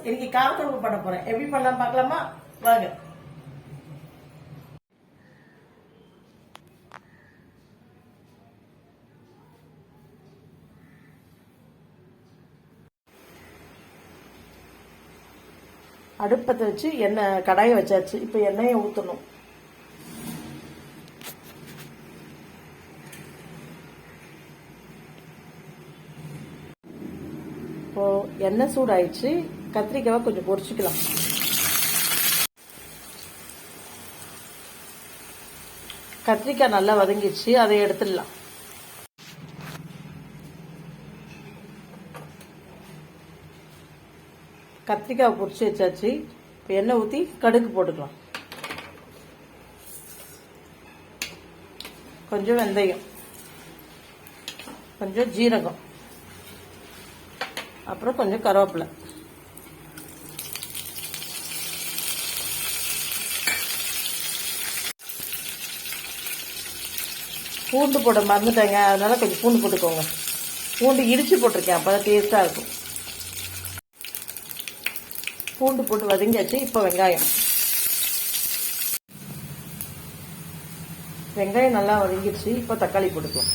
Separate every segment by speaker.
Speaker 1: இன்னைக்கு காரக்குழம்பு பண்ண போறேன். எப்படி பண்ணலாம் பார்க்கலாமா? வாங்க. அடுப்பத்தை வச்சு எண்ணெய் கடாயை வச்சாச்சு. இப்போ எண்ணெயை ஊற்றணும். இப்போ எண்ணெய் சூடாயிடுச்சு. கத்திரிக்காவை கொஞ்சம் பொரிச்சுக்கலாம். கத்திரிக்காய் நல்லா வதங்கிடுச்சு. அதை எடுத்துடலாம். கத்திரிக்காய் பொரிச்சு வச்சாச்சு. இப்போ எண்ணெய் ஊற்றி கடுகு போட்டுக்கலாம். கொஞ்சம் வெந்தயம், கொஞ்சம் ஜீரகம், அப்புறம் கொஞ்சம் கருவேப்பிலை. பூண்டு போட மறந்துட்டேங்க, அதனால கொஞ்சம் பூண்டு போட்டுக்கோங்க. பூண்டு இடிச்சு போட்டிருக்கேன், அப்போதான் டேஸ்டாக இருக்கும். பூண்டு போட்டு வதங்கியாச்சு. இப்போ வெங்காயம் நல்லா வதங்கிடுச்சு. இப்போ தக்காளி போட்டுக்கலாம்.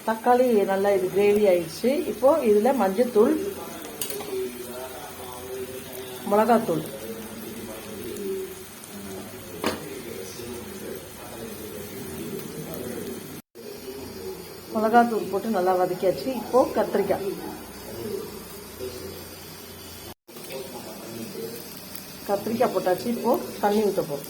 Speaker 1: தக்காளி நல்லா இது கிரேவி ஆயிடுச்சு. இப்போ இதுல மஞ்சத்தூள், மிளகாத்தூள், மிளகாத்தூள் போட்டு நல்லா வதக்கியாச்சு. இப்போ கத்திரிக்காய் போட்டாச்சு. இப்போ தண்ணி ஊற்ற போறோம்.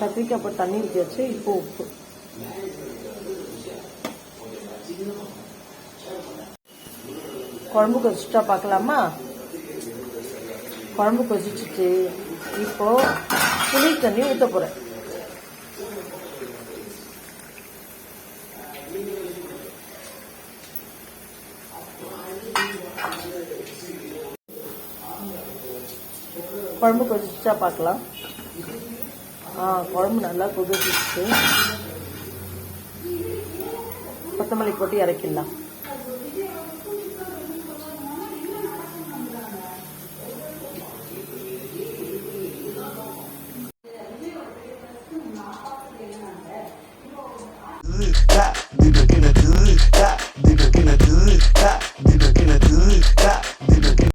Speaker 1: கத்திரிக்காய் போட்டு தண்ணி ஊற்றியாச்சு. இப்போ உப்பு. குழம்பு கொதிச்சுட்டா பார்க்கலாமா? குழம்பு கொதிச்சுட்டு இப்போ புளி தண்ணி ஊற்ற போறேன். குழம்பு கொதிச்சுட்டா பார்க்கலாம். குழம்பு நல்லா கொதிச்சிச்சு. கொத்தமல்லி போட்டு இறக்கிடலாம்.